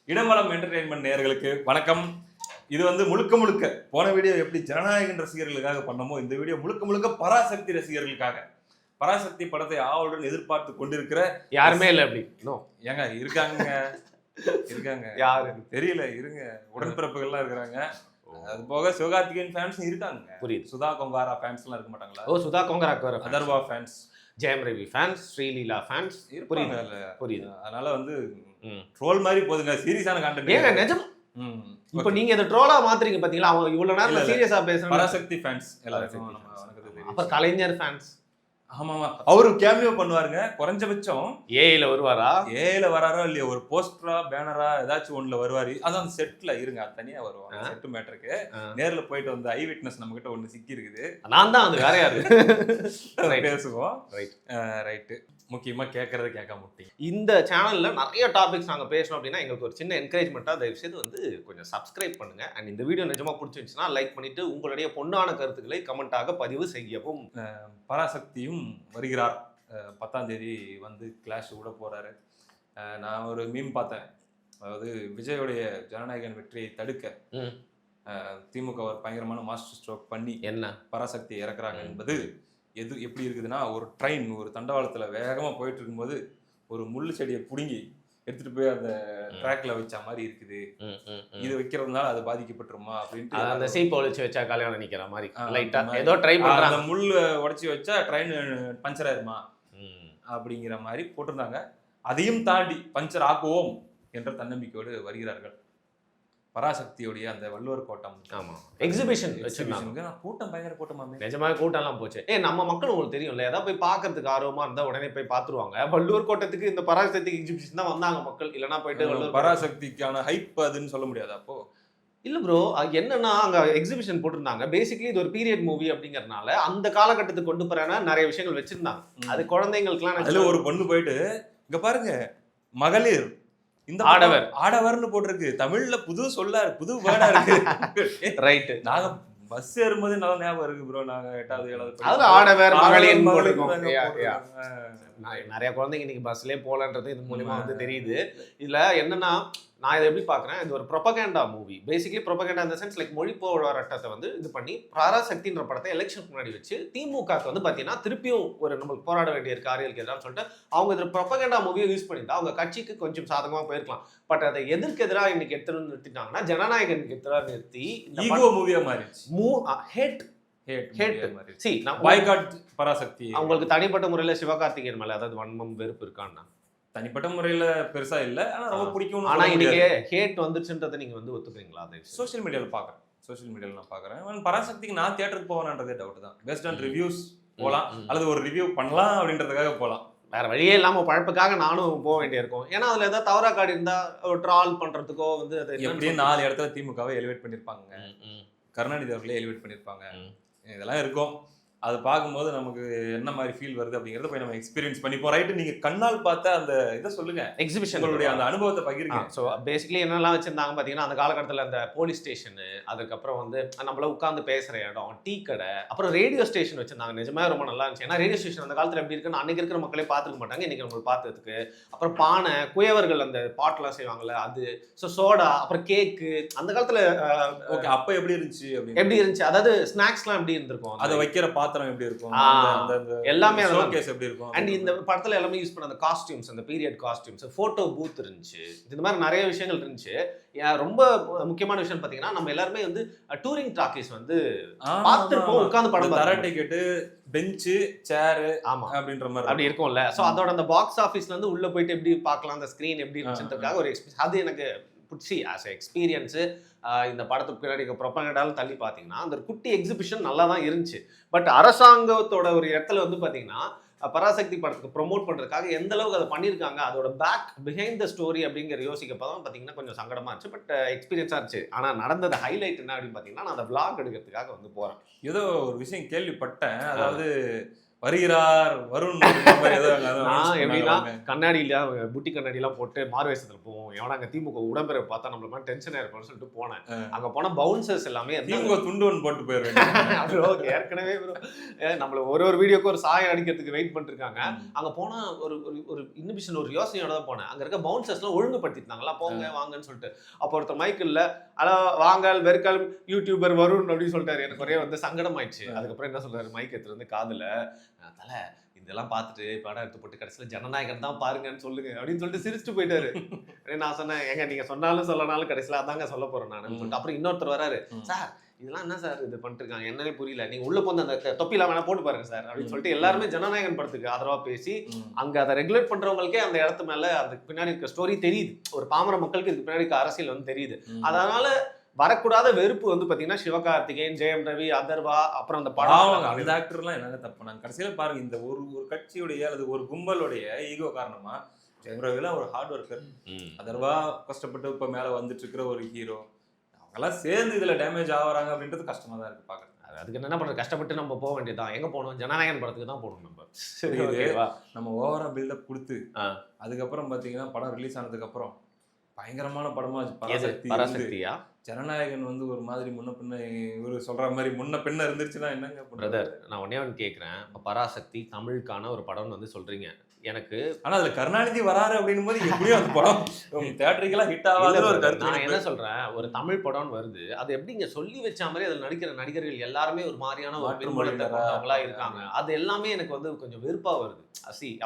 இடமலம் entertainment நேயர்களுக்கு வணக்கம். இது வந்து முழுக்க முழுக்க போன வீடியோ எப்படி ஜனநாயகன் ரசிகர்களுக்காக பண்ணமோ இந்த வீடியோ முழுக்க முழுக்க பராசக்தி ரசிகர்களுக்காக. பராசக்தி படத்தை ஆவலுடன் எதிர்பார்த்து கொண்டிருக்கிற யாருமே இல்லை. அப்படி ஏங்க இருக்காங்க இருக்காங்க, யாரு தெரியல, இருங்க, உடன்பிறப்புகள்லாம் இருக்கிறாங்க. அது போக சிவகார்த்திகேயன் ஃபேன்ஸ் இருக்காங்க. புரியுது. சுதா கொங்காரா ஃபேன்ஸ் எல்லாம் இருக்க மாட்டாங்களா? ஓ, சுதா கொங்காராக்கு வர Atharva fans, Jayam Ravi fans, Sreeleela fans இருப்பாங்க. புரியுது. அதனால வந்து ட்ரோல் மாதிரி போதுங்க, சீரியஸான கண்டென்ட். ஏங்க நிஜம் இப்போ நீங்க இத ட்ரோலா மாத்துறீங்க பாத்தீங்களா? அவங்க இவ்வளவு நேரம் சீரியஸா பேசுறாங்க. பராசக்தி ஃபேன்ஸ் எல்லாரும் அப்ப கலைஞர் ஃபேன்ஸ். ஆமாமா, அவரு கேமியோ பண்ணுவாருங்க. குறைஞ்சபட்சம் ஏஐல வருவாரா? ஏஐல வராரோ இல்லையோ, ஒரு போஸ்டரா பேனரா ஏதாச்சும் ஒண்ணுல வருவாரு. அதான் அந்த செட்ல இருங்க, அது தனியா வருவாங்க. செட் மேட்டருக்கு நேர்ல போயிட்டு வந்து ஐ விட்னஸ் நம்ம கிட்ட ஒண்ணு சிக்கி இருக்குது. நான் தான் அது வேற யாரு பேசுவோம். ரைட்டு. முக்கியமா கேட்கறது கேட்க மாட்டீங்க. இந்த சேனல்ல நிறைய டாபிக்ஸ் நாங்க பேசணும் அப்படின்னா எங்களுக்கு ஒரு சின்ன என்கரேஜ்மெண்ட்டா தயவு செய்து வந்து கொஞ்சம் சப்ஸ்கிரைப் பண்ணுங்க. அண்ட் இந்த வீடியோ நிஜமா பிடிச்சிருந்துச்சுன்னா லைக் பண்ணிட்டு உங்களுடைய பொன்னான கருத்துக்களை கமெண்டாக பதிவு செய்யவும். பராசக்தியும் வருகிறார். 10ஆம் தேதி வந்து கிளாஷ் கூட போறாரு. நான் ஒரு மீம் பார்த்தேன். அதாவது விஜயோடைய ஜனநாயகன் வெற்றியை தடுக்க திமுக ஒரு பயங்கரமான மாஸ்டர் ஸ்ட்ரோக் பண்ணி என்ன பராசக்தியை இறக்குறாங்க என்பது எப்படி இருக்குதுன்னா, ஒரு ட்ரெயின் ஒரு தண்டவாளத்துல வேகமா போயிட்டு இருக்கும்போது ஒரு முள்ளு செடியை புடுங்கி எடுத்துட்டு போய் அந்த ட்ராக்ல வச்ச மாதிரி இருக்குது. இது வைக்கிறதுனால அது பாதிக்கப்பட்டுருமா அப்படின்ட்டு அந்த சீப்பை ஒழிச்சு வச்சா கல்யாணம் நிக்கிற மாதிரி லைட்டா ஏதோ ட்ரை பண்றாங்க. அந்த முள்ளு உடைச்சி வச்சா ட்ரெயின் பஞ்சர் ஆயிருமா அப்படிங்கிற மாதிரி போட்டிருந்தாங்க. அதையும் தாண்டி பஞ்சர் ஆக்குவோம் என்ற தன்னம்பிக்கையோடு வருகிறார்கள். பராசக்தியோடைய அந்த வள்ளுவர் கோட்டம் எக்ஸிபிஷன் கூட்டம் பயங்கர கூட்டமாமே. நிஜமாக கூட்டம்லாம் போச்சு. நம்ம மக்கள் உங்களுக்கு தெரியும்ல, ஏதாவது போய் பார்க்கறதுக்கு ஆர்வமா இருந்தா உடனே போய் பார்த்துருவாங்க. வள்ளுவர் கோட்டத்துக்கு இந்த பராசக்தி எக்ஸிபிஷன் தான் வந்தாங்க மக்கள். இல்லைன்னா போயிட்டு பராசக்திக்கான ஹைப் அதுன்னு சொல்ல முடியாது. அப்போ இல்ல ப்ரோ, என்னன்னா அங்க எக்ஸிபிஷன் போட்டிருந்தாங்க. பேசிக்கலி இது ஒரு பீரியட் மூவி அப்படிங்கறதுனால அந்த காலகட்டத்துக்கு கொண்டு போறானா நிறைய விஷயங்கள் வச்சிருந்தாங்க. அது குழந்தைங்களுக்குலாம் அதுல ஒரு பொண்ணு போயிட்டு இங்க பாருங்க மகளிர் இந்த ஆடவர்னு போட்டிருக்கு. தமிழ்ல புது சொல்ல புது வேர்டா இருக்கு. ரைட். நாங்க பஸ் ஏறும்போது நல்ல ஞாபகம் இருக்கு ப்ரோ. நாங்க 8வது 7வது அதுல ஆடவர் மகளிர் போட்டிருக்கோம். நிறைய குழந்தைங்க இன்னைக்கு பஸ்லயே போலன்றது இது மூலியமா வந்து தெரியுது. இதுல என்னன்னா, நான் இதை எப்படி பார்க்குறேன், இது ஒரு ப்ரொபகேண்டா மூவி. பேசிக்கலி ப்ரொபகேண்டா இந்த சென்ஸ் லைக் மொழி போராட்டத்தை வந்து இது பண்ணி பராசக்தின்ற படத்தை எலெக்ஷனுக்கு முன்னாடி வச்சு திமுகக்கு வந்து பார்த்தீங்கன்னா திருப்பியும் ஒரு நம்மளுக்கு போராட வேண்டிய காரியங்களுக்கு எதிரான்னு சொல்லிட்டு அவங்க இதில் ப்ரொபகேண்டா மூவியை யூஸ் பண்ணிட்டு அவங்க கட்சிக்கு கொஞ்சம் சாதகமாக போயிருக்கலாம். பட் அதை எதற்கு எதிராக இன்னைக்கு எடுத்து நிறுத்திட்டாங்கன்னா, ஜனநாயகனுக்கு எதிராக நிறுத்தி ஈகோ மூவியா மாறிடுச்சு. பராசக்தி அவங்களுக்கு தனிப்பட்ட முறையில் சிவகார்த்திகேயன் மேல அதாவது வன்மம் வெறுப்பு இருக்கான்னா தனிப்பட்ட முறையில பெருசா இல்ல, ஆனா ரொம்ப பிடிக்கும். ஆனா இன்னைக்கு ஹேட் வந்துச்சுன்றதை நீங்க வந்து ஒத்துக்கிறீங்களா? அதை சோஷியல் மீடியால நான் பாக்குறேன். பராசக்திக்கு நான் தியேட்டருக்கு போவேன்றதே டவுட் தான். பேஸ்ட் ஆன் ரிவ்யூஸ் போலாம், அல்லது ஒரு ரிவ்யூ பண்ணலாம் அப்படின்றதுக்காக போலாம். வேற வழியே இல்லாம பழப்புக்காக நானும் போக வேண்டியிருக்கும். ஏன்னா அதுல ஏதாவது தவறா காடி இருந்தா ட்ரால் பண்றதுக்கோ வந்து எப்படியும் 4 இடத்துல திமுகவை எலிவேட் பண்ணிருப்பாங்க, கருணாநிதி அவர்களே எலிவேட் பண்ணிருப்பாங்க, இதெல்லாம் இருக்கும். அது பார்க்கும்போது நமக்கு என்ன மாதிரி ஃபீல் வருது அப்படிங்கறத போய் நம்ம எக்ஸ்பீரியன்ஸ் பண்ணிப்போம். ரைட்டு, நீங்க கண்ணால் பார்த்த அந்த இதை சொல்லுங்க, எக்ஸிபிஷனுடைய அந்த அனுபவத்தை பகிருங்க. ஸோ பேசிக்கலி என்னெல்லாம் வச்சிருந்தாங்க பார்த்தீங்கன்னா, அந்த காலகட்டத்தில் அந்த போலீஸ் ஸ்டேஷனு, அதுக்கப்புறம் வந்து நம்மள உட்காந்து பேசுகிற இடம், டீ கடை, அப்புறம் ரேடியோ ஸ்டேஷன் வச்சிருந்தாங்க. நிஜமே ரொம்ப நல்லா இருந்துச்சு. ஏன்னா ரேடியோ ஸ்டேஷன் அந்த காலத்தில் எப்படி இருக்குன்னு அன்னைக்கு இருக்கிற மக்களே பார்த்துக்க மாட்டாங்க, இன்னைக்கு நம்மளுக்கு பார்த்ததுக்கு. அப்புறம் பானை, குயவர்கள் அந்த பாட்டெல்லாம் செய்வாங்கல்ல அது, ஸோ சோடா, அப்புறம் கேக்கு. அந்த காலத்தில் ஓகே, அப்போ எப்படி இருந்துச்சு, அதாவது ஸ்நாக்ஸ்லாம் எப்படி இருந்திருக்கும், அதை வைக்கிற எப்படி இருக்கும், எல்லாமே ஷோகேஸ் எப்படி இருக்கும். அண்ட் இந்த படத்துல எல்லாமே யூஸ் பண்ண அந்த காஸ்டியூம்ஸ், அந்த பீரியட் காஸ்டியூம்ஸ், போட்டோ பூத் இருந்துச்சு, இந்த மாதிரி நிறைய விஷயங்கள் இருந்துச்சு. ரொம்ப முக்கியமான விஷயம் பாத்தீங்கன்னா, நம்ம எல்லாருமே வந்து டூரிங் டாக்கீஸ் வந்து பார்த்திருப்போம். உட்கார்ந்து படம் தர டிக்கெட், பெஞ்சு, சேர் அப்படின்ற மாதிரி அப்படி இருக்கும்ல. சோ அதோட அந்த பாக்ஸ் ஆபீஸ்ல இருந்து உள்ள போயிட்டு எப்படி பார்க்கலாம், அந்த ஸ்கிரீன் எப்படி இருந்துச்சுன்றதுக்காக ஒரு எக்ஸ்பீரியன்ஸ் அது எனக்கு புட்சி ஆஸ் எக்ஸ்பீரியன்ஸு. இந்த படத்துக்கு பின்னாடி ப்ரொபகேண்டாலும் தள்ளி பார்த்தீங்கன்னா அந்த குட்டி எக்ஸிபிஷன் நல்லா தான் இருந்துச்சு. பட் அரசாங்கத்தோட ஒரு இடத்துல வந்து பார்த்தீங்கன்னா பராசக்தி படத்துக்கு ப்ரொமோட் பண்ணுறதுக்காக எந்த அளவுக்கு அதை பண்ணியிருக்காங்க, அதோட பிஹைண்ட் த ஸ்டோரி அப்படிங்கிற யோசிக்கப்போ தான் பார்த்தீங்கன்னா கொஞ்சம் சங்கடமாக இருந்துச்சு. பட் எக்ஸ்பீரியன்ஸாக இருந்துச்சு. ஆனால் நடந்தது ஹைலைட் என்ன அப்படின்னு பார்த்தீங்கன்னா, நான் அந்த விளாக் எடுக்கிறதுக்காக வந்து போகிறேன். ஏதோ ஒரு விஷயம் கேள்விப்பட்டேன். அதாவது வருகிறார் வருண் நான் எப்படின்னா கண்ணாடியில புட்டி கண்ணாடி எல்லாம் போட்டு மார்வேஷத்துல போவோம். எவனா அங்க திமுக உடம்பெற பார்த்தா நம்மள மாதிரி டென்ஷன் ஆயிருப்போம்னு சொல்லிட்டு போனேன். அங்க போனா பவுன்சர்ஸ் எல்லாமே திமுக துண்டு ஒன்று போட்டு போயிருவேன். ஏற்கனவே நம்மள ஒரு வீடியோக்கு ஒரு சாயம் அடிக்கிறதுக்கு வெயிட் பண்ணிட்டு இருக்காங்க. அங்க போனா ஒரு இன்னிபிஷன் ஒரு யோசனையோட தான் போனேன். அங்க இருக்க பவுன்சர்ஸ் எல்லாம் ஒழுங்குபடுத்திட்டாங்களா, போங்க வாங்கன்னு சொல்லிட்டு. அப்போ ஒருத்தர் மைக் இல்ல ஹலோ வாங்கல் வெறுக்கால் யூடியூபர் வருண் அப்படின்னு சொல்லிட்டாரு. எனக்கு ஒரே வந்து சங்கடம் ஆயிடுச்சு. அதுக்கப்புறம் என்ன சொல்றாரு, மைக் எடுத்துட்டு வந்து காதுல தலை இதெல்லாம் பார்த்துட்டு படம் எடுத்து போட்டு கடைசியில் ஜனநாயகன் தான் பாருங்கன்னு சொல்லுங்க அப்படின்னு சொல்லிட்டு சிரிச்சுட்டு போயிட்டாரு. நான் சொன்னேன், ஏங்க நீங்க சொன்னாலும் சொல்லனாலும் கடைசியில் அதாங்க சொல்ல போறேன் நான் சொல்லிட்டு. அப்புறம் இன்னொருத்தர் வராரு, சார் இதெல்லாம் என்ன சார் இது பண்ணிட்டு இருக்காங்க என்னன்னே புரியல, நீங்க உள்ள போந்து அந்த தொப்பிலாம் வேணா போட்டு பாருங்க சார் அப்படின்னு சொல்லிட்டு எல்லாருமே ஜனநாயகன் படத்துக்கு ஆதரவா பேசி அங்க அதை ரெகுலேட் பண்றவங்களுக்கே அந்த இடத்து மேல அந்த பின்னாடி இருக்க ஸ்டோரி தெரியுது. ஒரு பாமர மக்களுக்கு இதுக்கு பின்னாடி இருக்க அரசியல் வந்து தெரியுது. அதனால வரக்கூடாத வெறுப்பு வந்து பாத்தீங்கன்னா சிவகார்த்திகேயன், ஜெயம் ரவி, அதர்வா, அப்புறம் அந்த படம் அந்த ஆக்டர்லாம் என்னங்க தப்பு. நாங்க கடைசியில பாருங்க இந்த ஒரு கட்சியுடைய அல்லது ஒரு கும்பலுடைய ஈகோ காரணமா ஜெயம் ரவிலாம் ஒரு ஹார்ட் ஒர்க்கர், அதர்வா கஷ்டப்பட்டு இப்ப மேல வந்துட்டு இருக்கிற ஒரு ஹீரோ, அவங்கெல்லாம் சேர்ந்து இதுல டேமேஜ் ஆகுறாங்க அப்படின்றது கஷ்டமா தான் இருக்கு பாக்குறது. அதுக்கு என்ன பண்றது, கஷ்டப்பட்டு நம்ம போக வேண்டியதான். எங்க போகணும், ஜனநாயகன் படத்துக்கு தான் போகணும். நம்ம நம்ம ஓவரா பில்டப் கொடுத்து அதுக்கப்புறம் பாத்தீங்கன்னா படம் ரிலீஸ் ஆனதுக்கு அப்புறம் பயங்கரமான படமா பராசக்தியா ஜனநாயகன் வந்து ஒரு மாதிரி முன்ன பின்ன இவரு சொல்ற மாதிரி முன்ன பின்ன இருந்துச்சுன்னா என்னங்க பிரதர். நான் ஒன்னே ஒன்று கேட்குறேன், பராசக்தி தமிழுக்கான ஒரு படம்னு வந்து சொல்றீங்க எனக்கு. ஆனா அதுல கருணாநிதி வராரு அப்படின்னு போது எப்படியும் அந்த படம் தியேட்டருக்கெல்லாம் ஹிட் ஆகாத ஒரு கருத்து. நான் என்ன சொல்றேன், ஒரு தமிழ் படம்னு வருது, அது எப்படிங்க சொல்லி வச்ச மாதிரி அதில் நடிக்கிற நடிகர்கள் எல்லாருமே ஒரு மாதிரியான ஒரு பெருமளவங்களா இருக்காங்க. அது எல்லாமே எனக்கு வந்து கொஞ்சம் வெறுப்பா வருது.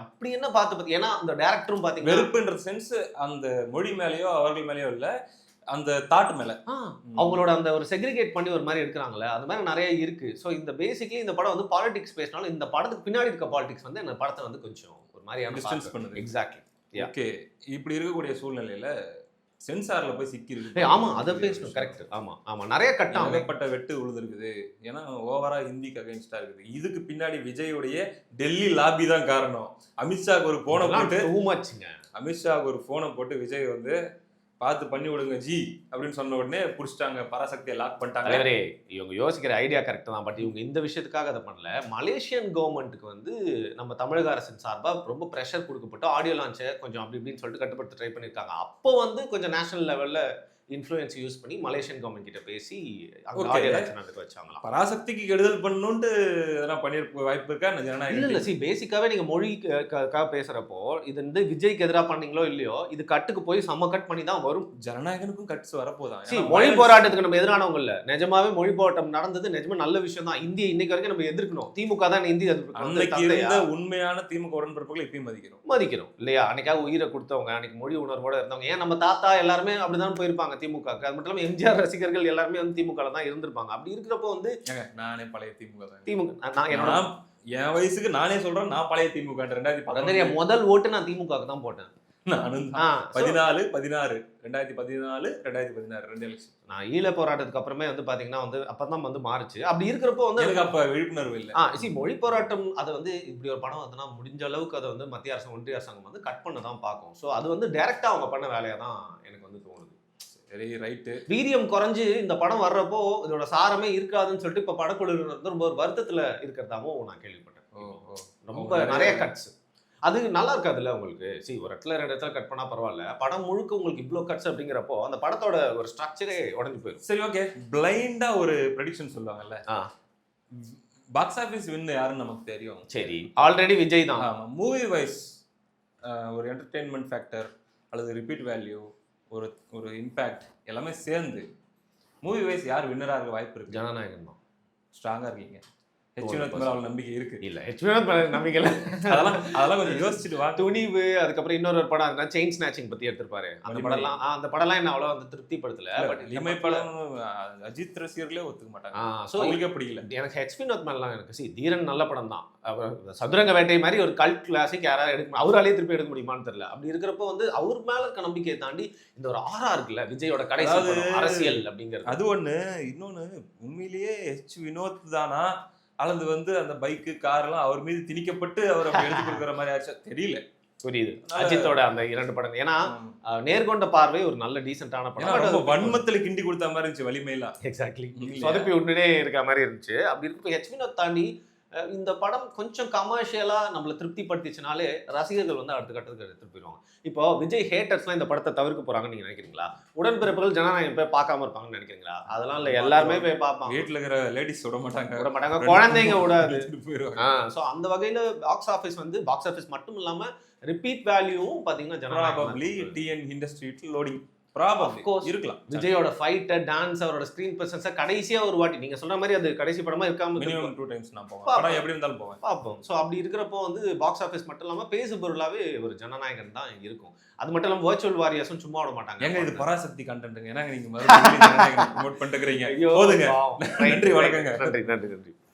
அப்படி என்ன பார்த்து ஏன்னா அந்த டேரக்டரும் பாத்தீங்கன்னா வெறுப்புன்ற சென்ஸ் அந்த மொழி மேலேயோ அவர்கள் மேலேயோ இல்ல, அந்த தாட் மேல அவங்களோட அந்த ஒரு செக்ரிகேட் பண்ணி ஒரு மாதிரி எடுக்கிறாங்களே, அது மாதிரி நிறைய இருக்கு. ஸோ இந்த பேசிக்லி இந்த படம் வந்து பாலிடிக்ஸ் பேசினாலும் இந்த படத்துக்கு பின்னாடி இருக்க பாலிடிக்ஸ் வந்து இந்த படத்தை வந்து கொஞ்சம் ஒரு மாதிரியான டிஸ்டன்ஸ் பண்ணுது. எக்ஸாக்ட்லி. ஓகே, இப்படி இருக்கக்கூடிய சூழ்நிலையில சென்சார்ல போய் சிக்கி இருக்கு. ஆமா, அதை பேசணும். கரெக்ட். ஆமா ஆமா, நிறைய கட்டம் ஏகப்பட்ட வெட்டு விழுந்திருக்குது. ஏன்னா ஓவரா ஹிந்திக்கு அகைன்ஸ்டா இருக்குது. இதுக்கு பின்னாடி விஜயோடைய டெல்லி லாபி தான் காரணம். அமித்ஷாக்கு ஒரு போனை போட்டு அமித்ஷாவுக்கு ஒரு போனை போட்டு விஜய் வந்து பார்த்து பண்ணி விடுங்க ஜி அப்படின்னு சொன்ன உடனே புடிச்சிட்டாங்க, பராசக்தியை லாக் பண்ணிட்டாங்க. இவங்க யோசிக்கிற ஐடியா கரெக்ட் தான். பட் இவங்க இந்த விஷயத்துக்காக அதை பண்ணல. மலேசியன் கவர்மெண்ட்டுக்கு வந்து நம்ம தமிழக அரசின் சார்பாக ரொம்ப ப்ரெஷர் கொடுக்கப்பட்டு ஆடியோ லான்ச்சை கொஞ்சம் அப்படி இப்படின்னு சொல்லிட்டு கட்டுப்படுத்த ட்ரை பண்ணியிருக்காங்க. அப்போ வந்து கொஞ்சம் நேஷனல் லெவலில் இன்ஃப்ளூயன்ஸ் யூஸ் பண்ணி மலேசியன் கவர்மெண்ட் கிட்ட பேசி வச்சாங்களா. பராசக்திக்கு கெடுதல் பண்ணணும்னு எதனா பண்ணிருக்க வாய்ப்பு இருக்கா? இல்ல பேசிக்காவே நீங்க மொழிக்காக பேசுறப்போ இது வந்து விஜய்க்கு எதிராக பண்ணீங்களோ இல்லையோ, இது கட்டுக்கு போய் செம்ம கட் பண்ணி தான் வரும். ஜனநாயகனுக்கும் கட்ஸ் வரப்போதான். மொழி போராட்டத்துக்கு நம்ம எதிரானவங்க இல்ல, நிஜமாவே மொழி போராட்டம் நடந்தது நிஜமா நல்ல விஷயம் தான். இந்திய இன்னைக்கு வரைக்கும் நம்ம எதிர்க்கணும். திமுக தான் இந்திய உண்மையான திமுக உடன்பிறப்புகளை இப்பயும் மதிக்கிறோம் இல்லையா? அன்னைக்காக உயிரை கொடுத்தவங்க, அன்னைக்கு மொழி உணர்வோட இருந்தவங்க, ஏன் நம்ம தாத்தா எல்லாருமே அப்படிதான் போயிருப்பாங்க திமுக. அது மட்டும் இல்லாம எம்ஜிஆர் ரசிகர்கள் எல்லாருமே வந்து திமுக தான் இருந்திருப்பாங்க. அப்படி இருக்கிறப்போ வந்து நானே பழைய திமுக என் வயசுக்கு நானே சொல்றேன், நான் பழைய திமுக 2014 முதல் ஓட்டு நான் திமுக தான் போட்டேன். 2014 2 எலெக்ஷன். நான் ஈழ போராட்டத்துக்கு அப்புறமே வந்து பாத்தீங்கன்னா வந்து அப்பதான் வந்து மாறுச்சு. அப்படி இருக்கிறப்போ வந்து எனக்கு அப்ப விழிப்புணர்வு இல்லை. மொழி போராட்டம் அதை வந்து இப்படி ஒரு படம் வந்துன்னா முடிஞ்ச அளவுக்கு அதை வந்து மத்திய அரசு ஒன்றிய அரசாங்கம் வந்து கட் பண்ண தான் பார்க்கும். ஸோ அது வந்து டைரக்டா அவங்க பண்ண வேலையா தான் எனக்கு வந்து தோணுது. சரி, ரைட்டு. வீரியம் குறைஞ்சு இந்த படம் வர்றப்போ இதோட சாரமே இருக்காதுன்னு சொல்லிட்டு இப்ப படக்குழு வந்து ரொம்ப ஒரு வருத்தத்துல இருக்கிறதாவும் நான் கேள்விப்பட்டேன். ரொம்ப நிறைய கட்ஸ் அது நல்லா இருக்காதுல்ல உங்களுக்கு. ஒரு இடத்துல 2 இடத்துல கட் பண்ணா பரவாயில்ல, படம் முழுக்க உங்களுக்கு இவ்வளோ கட்ஸ் அப்படிங்கிறப்போ அந்த படத்தோட ஒரு ஸ்ட்ரக்சரே உடஞ்சு போயிடும். சரி, ஓகே. பிளைண்டா ஒரு ப்ரெடிக்ஷன் சொல்லுவாங்கல்ல, பாக்ஸ் ஆஃபீஸ் வின் யாருன்னு நமக்கு தெரியும். சரி, ஆல்ரெடி விஜய் தான். மூவி வைஸ் ஒரு என்டர்டெயின்மெண்ட் ஃபேக்டர் அல்லது ரிப்பீட் வேல்யூ, ஒரு இம்பேக்ட் எல்லாமே சேர்ந்து மூவி வைஸ் யார் வின்னராக இருக்க வாய்ப்பு இருக்கு? ஜனநாயகன் தான். ஸ்ட்ராங்கா இருக்கீங்க. மேல நம்பிக்கை இருக்கு இல்ல? நம்பிக்கை இல்ல. அதெல்லாம் கொஞ்சம் யோசிச்சுட்டு வா. துணிவு, அதுக்கப்புறம் இன்னொரு படம் இருந்தா செயின் ஸ்நாச்சிங் பத்தி எடுத்திருப்பாரு. அந்த படம்லாம் என்ன அவ்வளவு வந்து திருப்திப்படுத்தல. பட் இமை படம் அஜித் ரசிகர்களே ஒத்துக்க மாட்டாங்க. சோ உங்களுக்கு பிடிக்கல. எனக்கு ஹெச் வினோத் மேலாம் எனக்கு தீரன் நல்ல படம் தான். சதுரங்க வேட்டை மாதிரி ஒரு கல்ட் கிளாசிக் யாராவது எடுக்க அவராலே திருப்பி எடுக்க முடியுமான்னு தெரியல. அப்படி இருக்கிறப்போ வந்து அவர் மேல இருக்க நம்பிக்கையை தாண்டி இந்த ஒரு ஆரா இருக்குல்ல விஜயோட கடைசி அரசியல் அப்படிங்கிறது, அது ஒண்ணு. இன்னொன்னு, உண்மையிலேயே ஹெச் வினோத் தானா அல்லது வந்து அந்த பைக்கு கார் எல்லாம் அவர் மீது திணிக்கப்பட்டு அவர் அப்படி எடுத்து கொடுக்குற மாதிரி ஆச்சா தெரியல. புரியுது. அஜித்தோட அந்த 2 படம், ஏன்னா நேர்கொண்ட பார்வை ஒரு நல்ல டீசென்டான படம். வன்மத்துல கிண்டி கொடுத்த மாதிரி இருந்துச்சு வலிமையெல்லாம். எக்ஸாக்ட்லி சொதப்பி உடனே இருக்க மாதிரி இருந்துச்சு. அப்படி இருக்க ஹெச் வினோத் தாண்டி இந்த படம் கொஞ்சம் கமர்ஷியலா நம்மளை திருப்திப்படுத்திச்சுனாலே ரசிகர்கள் வந்து அடுத்த கட்டத்துக்கு எடுத்துட்டு போயிடுவாங்க. இப்போ விஜய் ஹேட்டர்ஸ்லாம் இந்த படத்தை தவிர்க்க போறாங்கன்னு நீங்க நினைக்கிறீங்களா? உடன்பிறப்புகள் ஜனநாயகம் போய் பார்க்காம இருப்பாங்கன்னு நினைக்கிறீங்களா? அதெல்லாம் இல்ல, எல்லாருமே போய் பார்ப்பாங்க. வீட்டுல இருக்கிற லேடிஸ் விட மாட்டாங்க, குழந்தைங்க விடாது. போயிருவாங்க. ஸோ அந்த வகையில பாக்ஸ் ஆஃபீஸ் வந்து பாக்ஸ் ஆஃபீஸ் மட்டும் இல்லாம ரிப்பீட் வேல்யூவும் பாத்தீங்கன்னா ஜனநாயகம் டிஎன் இண்டஸ்ட்ரி லோடிங் ப்ராபப்லி இருக்கலாம். விஜயோட ஃபைட், டான்ஸ், அவரோட ஸ்கிரீன் பிரசன்ஸ் கடைசியா ஒரு வாட்டி நீங்க சொல்ற மாதிரி அது கடைசி படமா இருக்காம மினிமம் 2 டைம்ஸ் நான் போவேன். படம் எப்படி இருந்தாலும் போவேன், பார்ப்போம். ஸோ அப்படி இருக்கிறப்போ வந்து பாக்ஸ் ஆஃபீஸ் மட்டும் இல்லாம பேசு பொருளாவே ஒரு ஜனநாயகன் தான் இருக்கும். அது மட்டும் இல்லாம வர்ச்சுவல் வாரியர்ஸும் சும்மா விட மாட்டாங்க. எங்க இது பராசக்தி கண்டென்ட்ங்க, ஏன்னா நீங்க மறுபடியும் ஜனநாயகன் ப்ரோமோட் பண்ணிட்டு இருக்கீங்க. போதுங்க. நன்றி, வணக்கங்க. நன்றி.